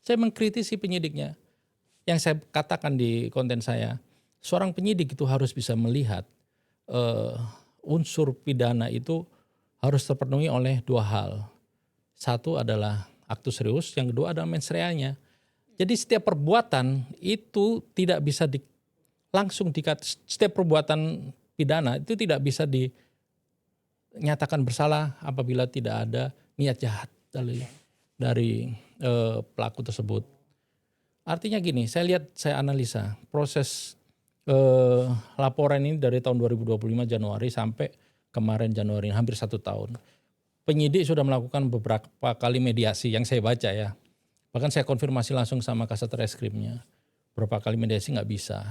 Saya mengkritisi penyidiknya. Yang saya katakan di konten saya, seorang penyidik itu harus bisa melihat unsur pidana itu harus terpenuhi oleh 2 hal. Satu adalah aktus reus, yang kedua adalah mens reanya. Jadi setiap perbuatan itu tidak bisa langsung setiap perbuatan pidana itu tidak bisa dinyatakan bersalah apabila tidak ada niat jahat dari pelaku tersebut. Artinya gini, saya analisa proses laporan ini dari tahun 2025 Januari sampai kemarin Januari, hampir 1 tahun. Penyidik sudah melakukan beberapa kali mediasi yang saya baca ya. Bahkan saya konfirmasi langsung sama Kasat Reskrimnya. Beberapa kali mediasi nggak bisa.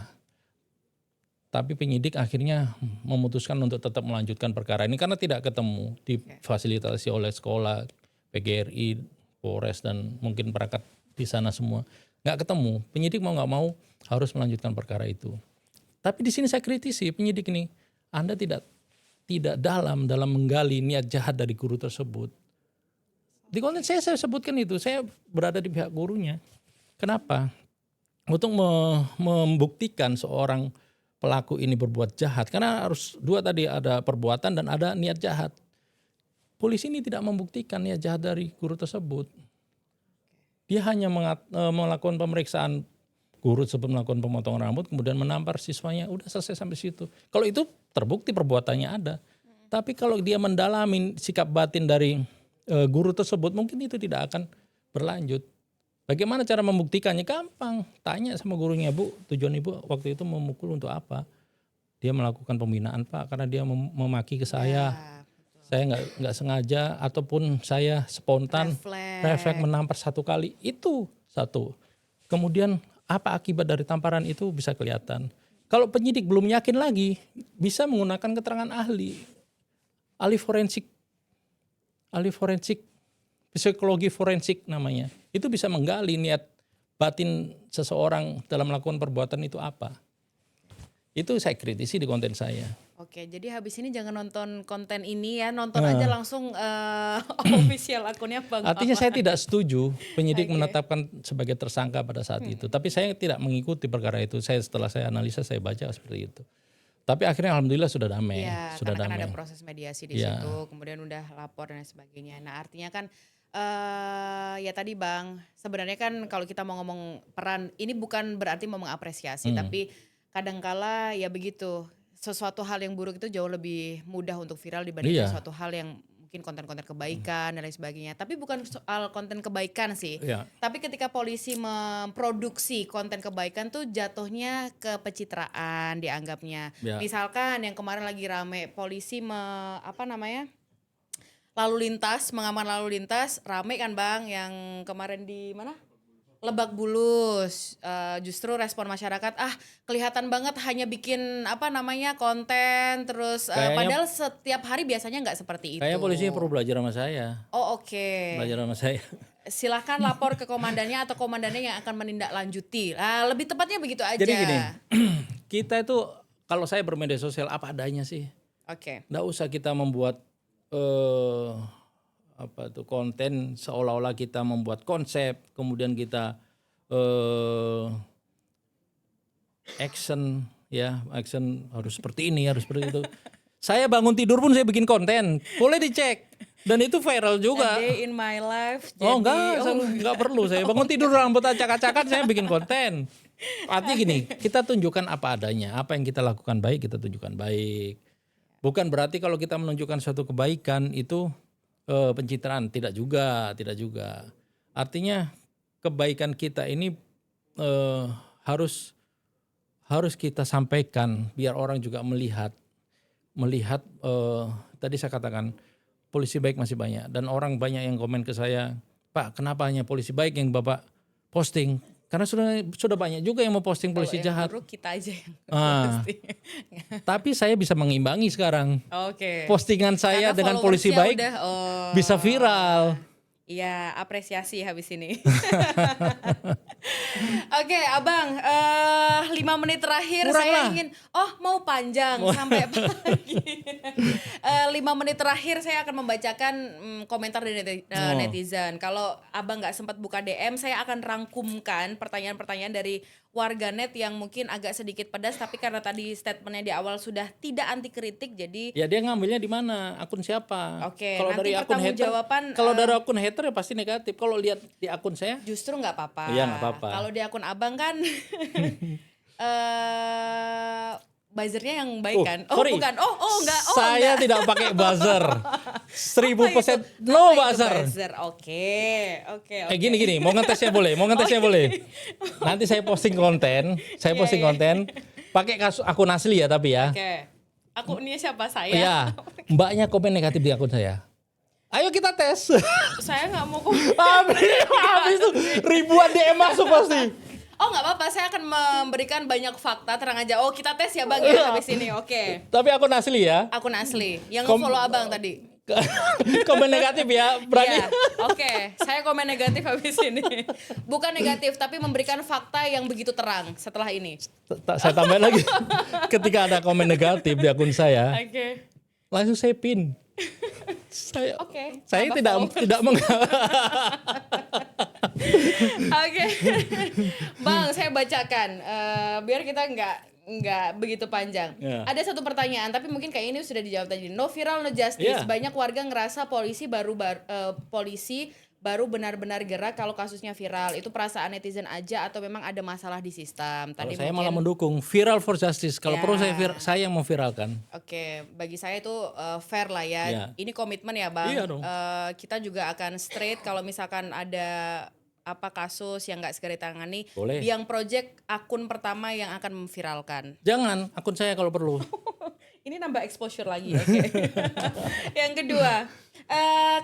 Tapi penyidik akhirnya memutuskan untuk tetap melanjutkan perkara ini karena tidak ketemu, difasilitasi oleh sekolah, PGRI, Polres dan mungkin perangkat di sana semua. Nggak ketemu, penyidik mau nggak mau harus melanjutkan perkara itu. Tapi di sini saya kritisi penyidik ini, Anda tidak dalam menggali niat jahat dari guru tersebut. Di konten saya sebutkan itu, saya berada di pihak gurunya. Kenapa? Untuk membuktikan seorang pelaku ini berbuat jahat. Karena harus 2 tadi, ada perbuatan dan ada niat jahat. Polisi ini tidak membuktikan niat jahat dari guru tersebut. Dia hanya melakukan pemeriksaan guru sebelum melakukan pemotongan rambut, kemudian menampar siswanya, udah selesai sampai situ. Kalau itu terbukti perbuatannya ada. Tapi kalau dia mendalami sikap batin dari guru tersebut, mungkin itu tidak akan berlanjut. Bagaimana cara membuktikannya? Gampang, tanya sama gurunya, Bu, tujuan Ibu waktu itu memukul untuk apa? Dia melakukan pembinaan, Pak, karena dia memaki ke saya. Saya nggak sengaja, ataupun saya spontan refleks menampar 1 kali. Itu satu. Kemudian apa akibat dari tamparan itu bisa kelihatan. Kalau penyidik belum yakin lagi, bisa menggunakan keterangan ahli forensik, psikologi forensik namanya. Itu bisa menggali niat batin seseorang dalam melakukan perbuatan itu apa. Itu saya kritisi di konten saya. Oke, jadi habis ini jangan nonton konten ini ya, nonton aja langsung official akunnya Bang. Artinya saya tidak setuju penyidik menetapkan sebagai tersangka pada saat itu. Tapi saya tidak mengikuti perkara itu. Setelah saya analisa, saya baca seperti itu. Tapi akhirnya alhamdulillah sudah damai. Ya, sudah karena damai. kan ada proses mediasi di situ, kemudian udah lapor dan sebagainya. Nah artinya kan ya tadi Bang, sebenarnya kan kalau kita mau ngomong peran, ini bukan berarti mau mengapresiasi, tapi kadangkala ya begitu. Sesuatu hal yang buruk itu jauh lebih mudah untuk viral dibandingkan sesuatu hal yang mungkin konten-konten kebaikan dan lain sebagainya. Tapi bukan soal konten kebaikan sih. Tapi ketika polisi memproduksi konten kebaikan tuh jatuhnya ke pencitraan dianggapnya. Misalkan yang kemarin lagi rame polisi lalu lintas, mengaman lalu lintas, rame kan Bang yang kemarin di mana? Lebak Bulus, justru respon masyarakat kelihatan banget hanya bikin konten terus padahal setiap hari biasanya nggak seperti itu. Kayaknya polisinya perlu belajar sama saya. Oh oke. Belajar sama saya. Silahkan lapor ke komandannya atau komandannya yang akan menindaklanjuti. Lebih tepatnya begitu aja. Jadi gini, kita itu kalau saya bermedia sosial apa adanya sih. Oke. Nggak usah kita membuat konten seolah-olah kita membuat konsep, kemudian kita action harus seperti ini, harus seperti itu. Saya bangun tidur pun saya bikin konten, boleh dicek dan itu viral juga. A day in my life. Enggak perlu, saya bangun tidur rambut acak-acakan saya bikin konten. Artinya gini, kita tunjukkan apa adanya, apa yang kita lakukan baik kita tunjukkan baik. Bukan berarti kalau kita menunjukkan suatu kebaikan itu pencitraan, tidak juga. Artinya kebaikan kita ini harus kita sampaikan biar orang juga melihat tadi saya katakan polisi baik masih banyak dan orang banyak yang komen ke saya, Pak kenapa hanya polisi baik yang Bapak posting? Karena sudah banyak juga yang mau posting polisi jahat. Buruk kita aja yang posting. Tapi saya bisa mengimbangi sekarang. Oke. Postingan saya dengan polisi baik bisa viral. Iya, apresiasi habis ini. Oke, Abang, 5 menit terakhir kurang saya lah. ingin mau panjang sampai pagi. 5 menit terakhir saya akan membacakan komentar dari netizen. Kalau Abang nggak sempat buka DM, saya akan rangkumkan pertanyaan-pertanyaan dari warganet yang mungkin agak sedikit pedas, tapi karena tadi statementnya di awal sudah tidak anti kritik, jadi ya dia ngambilnya di mana, akun siapa. Oke, kalau nanti dari akun hater, kalau dari akun hater ya pasti negatif. Kalau lihat di akun saya justru nggak apa-apa. Iya nggak apa-apa. Kalau di akun Abang kan buzzernya yang baik kan? Sorry. Bukan. Enggak. Saya enggak. tidak pakai buzzer. 1000% no buzzer. Oke. Gini, mau ngetesnya boleh. Nanti saya posting konten, pakai akun asli ya tapi ya. Oke. Akunnya siapa saya? Iya. Mbaknya komen negatif di akun saya. Ayo kita tes. Saya nggak mau komen. Habis itu ribuan DM masuk pasti. Nggak apa-apa, saya akan memberikan banyak fakta, terang aja. Kita tes ya Bang ya habis ini, oke. Tapi akun asli ya? Akun asli, yang nge-follow Abang tadi. Komen negatif ya, berani? Iya, oke. Saya komen negatif habis ini. Bukan negatif, tapi memberikan fakta yang begitu terang setelah ini. Saya tambahin lagi, ketika ada komen negatif di akun saya, langsung saya pin. Saya tidak Oke. Bang, saya bacakan biar kita nggak begitu panjang. Ada satu pertanyaan tapi mungkin kayak ini sudah dijawab tadi. No viral no justice. Banyak warga ngerasa polisi baru benar-benar gerak kalau kasusnya viral. Itu perasaan netizen aja atau memang ada masalah di sistem? Kalau Tadi saya mungkin malah mendukung viral for justice. Kalau Ya. perlu saya yang memviralkan. Oke, bagi saya itu fair lah ya. Iya. Ini komitmen ya Bang. Iya dong. Kita juga akan straight kalau misalkan ada apa kasus yang nggak segera ditangani. Boleh. Biang Project akun pertama yang akan memviralkan. Jangan akun saya kalau perlu. Ini nambah exposure lagi, oke. Yang kedua,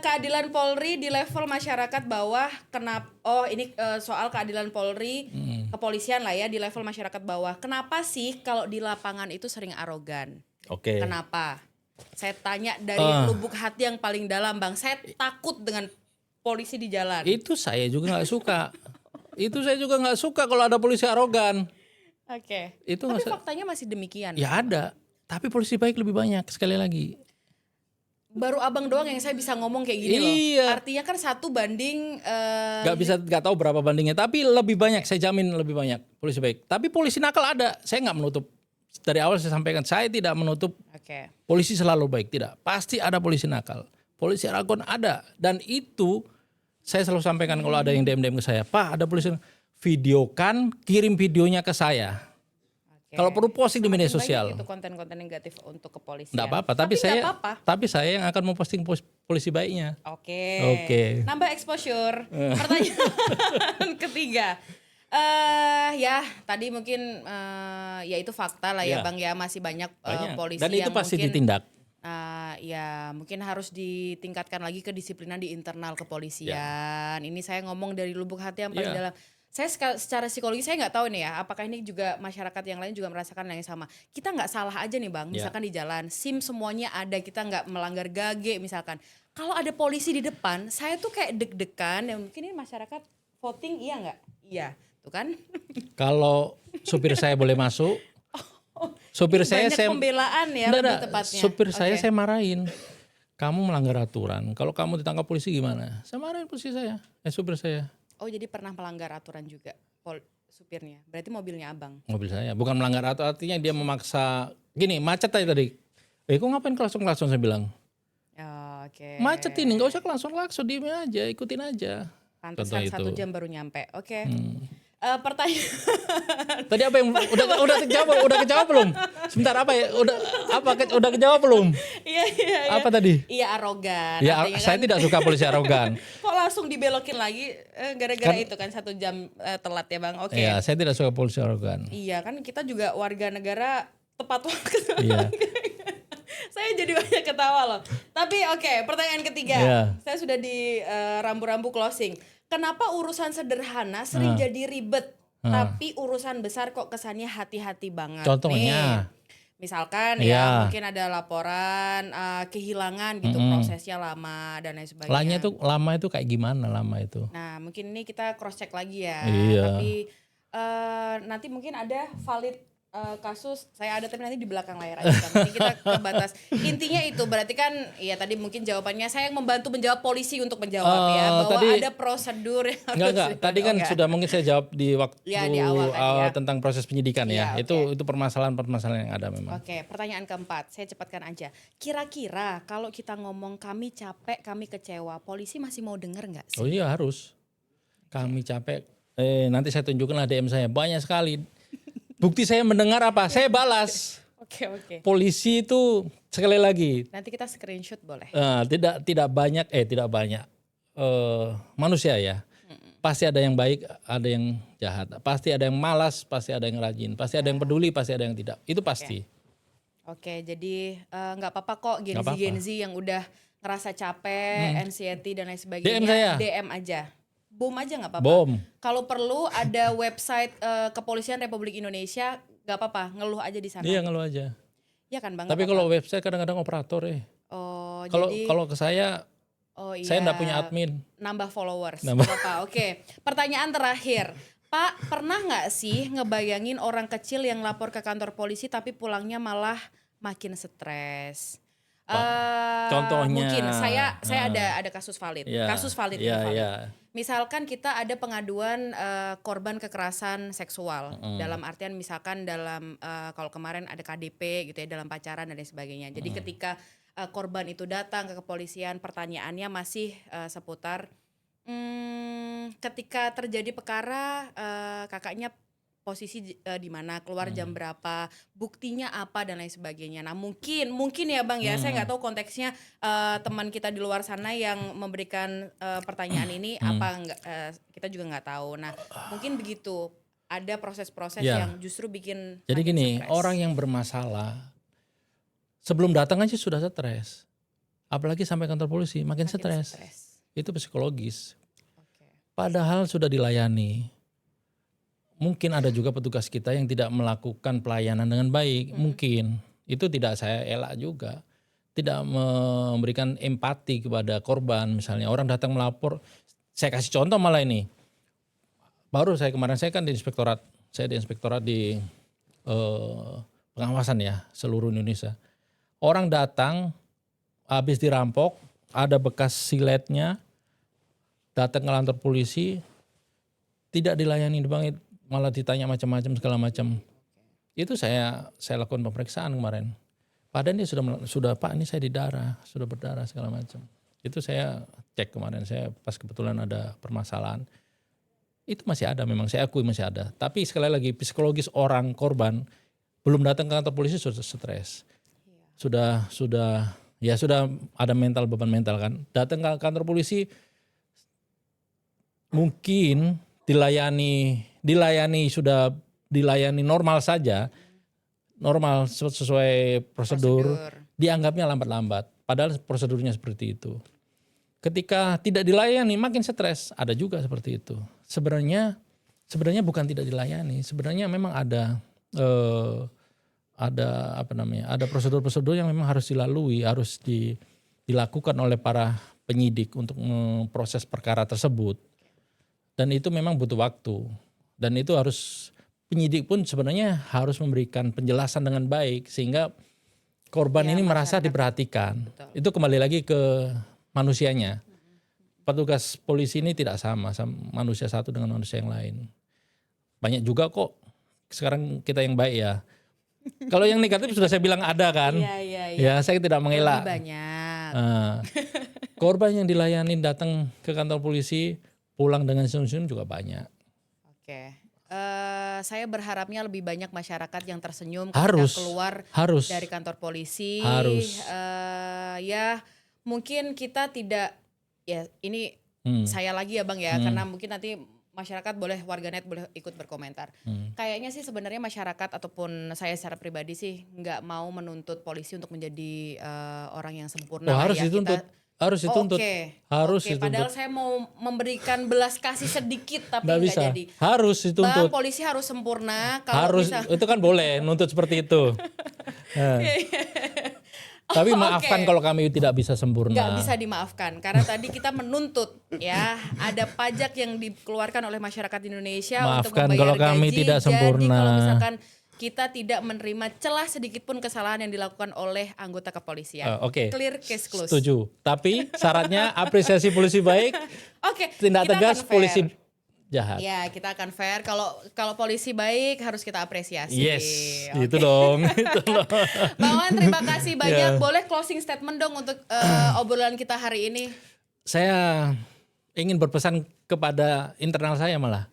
keadilan Polri di level masyarakat bawah. Ini soal keadilan Polri, kepolisian lah ya di level masyarakat bawah. Kenapa sih kalau di lapangan itu sering arogan? Oke. Kenapa? Saya tanya dari lubuk hati yang paling dalam, Bang. Saya takut dengan polisi di jalan. Itu saya juga nggak suka. Itu saya juga nggak suka kalau ada polisi arogan. Oke. Itu Tapi nggak faktanya masih demikian. Ya ada. Tapi polisi baik lebih banyak sekali lagi. Baru abang doang yang saya bisa ngomong kayak gini loh. Iya. Artinya kan 1 banding Nggak tahu berapa bandingnya. Tapi lebih banyak. Saya jamin lebih banyak polisi baik. Tapi polisi nakal ada. Saya nggak menutup. Dari awal saya sampaikan saya tidak menutup Oke. polisi selalu baik. Tidak. Pasti ada polisi nakal. Polisi arogan ada. Dan itu saya selalu sampaikan kalau ada yang DM ke saya. Pak ada polisi. Videokan, kirim videonya ke saya. Oke. Kalau perlu posting di media Makin sosial. banyak itu konten-konten negatif untuk kepolisian. Enggak apa-apa, Tapi nggak apa-apa. tapi saya yang akan memposting polisi baiknya. Oke. Oke. Nambah exposure. Pertanyaan ketiga. Ya tadi mungkin ya itu fakta lah ya Ya. Bang ya, masih banyak, Banyak. polisi Dan itu yang pasti mungkin ditindak. ya mungkin harus ditingkatkan lagi kedisiplinan di internal kepolisian. Ini saya ngomong dari lubuk hati yang paling Ya. dalam. Saya secara psikologi saya nggak tahu nih ya, apakah ini juga masyarakat yang lain juga merasakan yang sama. Kita nggak salah aja nih Bang, Ya. misalkan di jalan, SIM semuanya ada, kita nggak melanggar gage misalkan. Kalau ada polisi di depan, saya tuh kayak deg-degan. Ya mungkin ini masyarakat voting iya nggak? Iya, tuh kan? Kalau supir saya boleh masuk, supir saya Banyak pembelaan ya Enggak, lebih enggak. tepatnya. Supir saya Oke. saya marahin. Kamu melanggar aturan. Kalau kamu ditangkap polisi gimana? Saya marahin polisi saya, supir saya. Oh jadi pernah melanggar aturan juga supirnya. Berarti mobilnya Abang. Mobil saya bukan melanggar aturan, artinya dia memaksa. Gini macet tadi. Kok ngapain klakson saya bilang. Oh, oke. Macet ini nggak usah klakson diem aja, ikutin aja. Pantesan Contoh 1 itu. jam baru nyampe. Oke. Pertanyaan. Tadi apa yang udah kejawab belum? Sebentar apa ya? Udah kejawab belum? Iya. Apa tadi? Iya arogan. Ya Artinya saya kan, tidak suka polisi arogan. kok langsung dibelokin lagi gara-gara itu kan 1 jam telat ya Bang. Oke. Ya saya tidak suka polisi arogan. Iya kan kita juga warga negara tepat waktu. Iya. Saya jadi banyak ketawa loh. Tapi oke, pertanyaan ketiga. Iya. Saya sudah di rambu-rambu closing. Kenapa urusan sederhana sering jadi ribet, tapi urusan besar kok kesannya hati-hati banget? Contohnya? Nih, misalkan Iya. mungkin ada laporan kehilangan gitu, prosesnya lama dan lain sebagainya. Lama itu kayak gimana lama itu? Nah mungkin ini kita cross check lagi ya. Iya. Tapi nanti mungkin ada valid kasus, saya ada tapi nanti di belakang layar aja. Nanti kita kebatas. Intinya itu berarti kan, ya tadi mungkin jawabannya saya yang membantu menjawab polisi untuk menjawab ya bahwa tadi- ada prosedur yang Enggak. Tadi kan enggak. sudah mungkin saya jawab di waktu Ya, di awal tadi ya. tentang proses penyidikan Iya, ya. Itu permasalahan yang ada memang. Oke, pertanyaan keempat, saya cepatkan aja. Kira-kira kalau kita ngomong kami capek, kami kecewa, polisi masih mau denger nggak sih? Oh iya harus. Kami capek. Nanti saya tunjukkanlah DM saya banyak sekali. Bukti saya mendengar apa? Saya balas. Oke. Polisi itu sekali lagi Nanti kita screenshot boleh? tidak banyak manusia ya. Pasti ada yang baik, ada yang jahat. Pasti ada yang malas, pasti ada yang rajin, pasti ada yang peduli, pasti ada yang tidak. Itu pasti. Oke, jadi nggak apa-apa kok Nggak apa-apa. Gen Z yang udah ngerasa capek, anxiety dan lain sebagainya. DM saya. DM aja. Boom aja nggak apa-apa. Bom. Kalau perlu ada website Kepolisian Republik Indonesia, nggak apa-apa, ngeluh aja di sana. Iya ngeluh aja. Iya kan Bang? Tapi nggak kalau apa-apa. website kadang-kadang operator Oh, Kalau jadi ke saya oh iya. saya enggak punya admin. Nambah followers. Nambah. Nggak apa-apa. Oke. Pertanyaan terakhir. Pak, pernah nggak sih ngebayangin orang kecil yang lapor ke kantor polisi tapi pulangnya malah makin stres? Contohnya. Mungkin saya ada kasus valid. Iya, Kasus valid ini iya, valid. iya. Misalkan kita ada pengaduan korban kekerasan seksual, dalam artian misalkan dalam kalau kemarin ada KDP gitu ya, dalam pacaran dan lain sebagainya. Jadi ketika korban itu datang ke kepolisian, pertanyaannya masih seputar Ketika terjadi perkara, kakaknya posisi di mana, keluar jam berapa, buktinya apa dan lain sebagainya. Nah mungkin ya Bang ya, saya nggak tahu konteksnya teman kita di luar sana yang memberikan pertanyaan ini apa enggak, kita juga nggak tahu. Nah mungkin begitu, ada proses-proses Ya. yang justru bikin Jadi makin gini, stres. orang yang bermasalah sebelum datang aja sudah stres. Apalagi sampai kantor polisi makin Makin stres. stres. Itu psikologis. Oke. Padahal sudah dilayani. Mungkin ada juga petugas kita yang tidak melakukan pelayanan dengan baik. Mungkin. Itu tidak saya elak juga. Tidak memberikan empati kepada korban. Misalnya orang datang melapor. Saya kasih contoh malah ini. Baru kemarin saya kan di inspektorat. Saya di inspektorat di pengawasan ya seluruh Indonesia. Orang datang habis dirampok. Ada bekas siletnya. Datang ke kantor polisi. Tidak dilayani Bang, malah ditanya macam-macam segala macam. Itu saya lakukan pemeriksaan kemarin. Padahal dia sudah Pak, ini saya sudah berdarah segala macam. Itu saya cek kemarin, saya pas kebetulan ada permasalahan. Itu masih ada, memang saya akui masih ada. Tapi sekali lagi psikologis orang korban belum datang ke kantor polisi sudah stres. Sudah ada beban mental kan. Datang ke kantor polisi mungkin dilayani normal saja, normal sesuai prosedur, dianggapnya lambat-lambat. Padahal prosedurnya seperti itu. Ketika tidak dilayani makin stres, ada juga seperti itu. Sebenarnya bukan tidak dilayani, sebenarnya memang ada prosedur-prosedur yang memang harus dilalui, harus dilakukan oleh para penyidik untuk memproses perkara tersebut. Dan itu memang butuh waktu. Dan itu harus penyidik pun sebenarnya harus memberikan penjelasan dengan baik sehingga korban ini merasa diperhatikan. Betul. Itu kembali lagi ke manusianya. Petugas polisi ini tidak sama manusia satu dengan manusia yang lain. Banyak juga kok sekarang kita yang baik ya. Kalau yang negatif sudah saya bilang ada kan. Iya. Ya saya tidak mengelak. Lebih banyak. Korban yang dilayani datang ke kantor polisi pulang dengan senyum-senyum juga banyak. Oke. Saya berharapnya lebih banyak masyarakat yang tersenyum Harus. ketika keluar Harus. dari kantor polisi. Harus. Ya mungkin kita tidak, ya ini saya lagi ya Bang ya, karena mungkin nanti masyarakat warganet boleh ikut berkomentar. Kayaknya sih sebenarnya masyarakat ataupun saya secara pribadi sih nggak mau menuntut polisi untuk menjadi orang yang sempurna. Oh, harus ya. dituntut. Harus dituntut. Harus dituntut. Padahal saya mau memberikan belas kasih sedikit tapi Nggak nggak bisa. jadi. Harus Bang, dituntut. polisi harus sempurna. Kalau Harus bisa. itu kan boleh nuntut seperti itu. Tapi maafkan kalau kami tidak bisa sempurna. Nggak bisa dimaafkan karena tadi kita menuntut ya ada pajak yang dikeluarkan oleh masyarakat Indonesia untuk Maafkan membayar kalau kami gaji. tidak sempurna. Jadi kalau misalkan kita tidak menerima celah sedikit pun kesalahan yang dilakukan oleh anggota kepolisian. Oke. Clear case close. Setuju. Tapi syaratnya apresiasi polisi baik, Oke. tindak kita tegas akan fair. polisi jahat. Ya, kita akan fair. Kalau polisi baik harus kita apresiasi. Yes, Oke. itu dong. Itu dong. Bang Wan, terima kasih banyak. Ya. Boleh closing statement dong untuk obrolan kita hari ini. Saya ingin berpesan kepada internal saya malah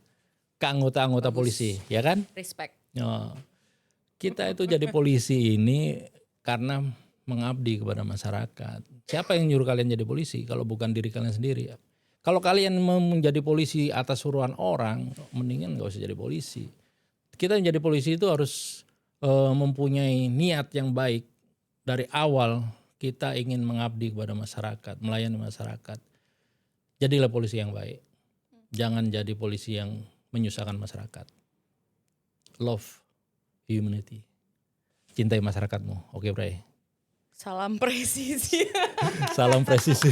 ke anggota-anggota polisi, ya kan? Respect. Ya. Kita itu jadi polisi ini karena mengabdi kepada masyarakat. Siapa yang nyuruh kalian jadi polisi kalau bukan diri kalian sendiri? Kalau kalian mau menjadi polisi atas suruhan orang, mendingan nggak usah jadi polisi. Kita yang jadi polisi itu harus mempunyai niat yang baik. Dari awal kita ingin mengabdi kepada masyarakat, melayani masyarakat. Jadilah polisi yang baik. Jangan jadi polisi yang menyusahkan masyarakat. Love humanity. Cintai masyarakatmu. Oke, Bray. Salam presisi. Salam presisi.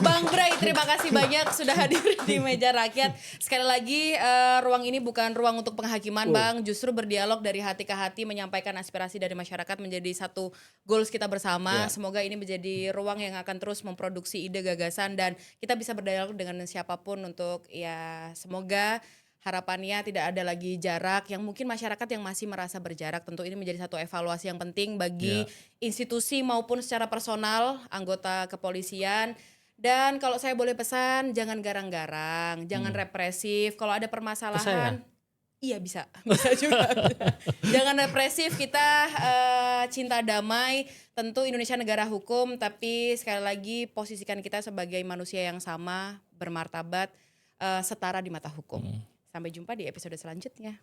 Bang Bray, terima kasih banyak sudah hadir di Meja Rakyat. Sekali lagi ruang ini bukan ruang untuk penghakiman, Bang. Justru berdialog dari hati ke hati, menyampaikan aspirasi dari masyarakat menjadi satu goals kita bersama. Semoga ini menjadi ruang yang akan terus memproduksi ide, gagasan, dan kita bisa berdialog dengan siapapun untuk ya semoga harapannya tidak ada lagi jarak yang mungkin masyarakat yang masih merasa berjarak. Tentu ini menjadi satu evaluasi yang penting bagi institusi maupun secara personal anggota kepolisian. Dan kalau saya boleh pesan, jangan garang-garang, jangan represif. Kalau ada permasalahan, iya bisa juga. Jangan represif, kita cinta damai. Tentu Indonesia negara hukum, tapi sekali lagi posisikan kita sebagai manusia yang sama, bermartabat, setara di mata hukum. Sampai jumpa di episode selanjutnya.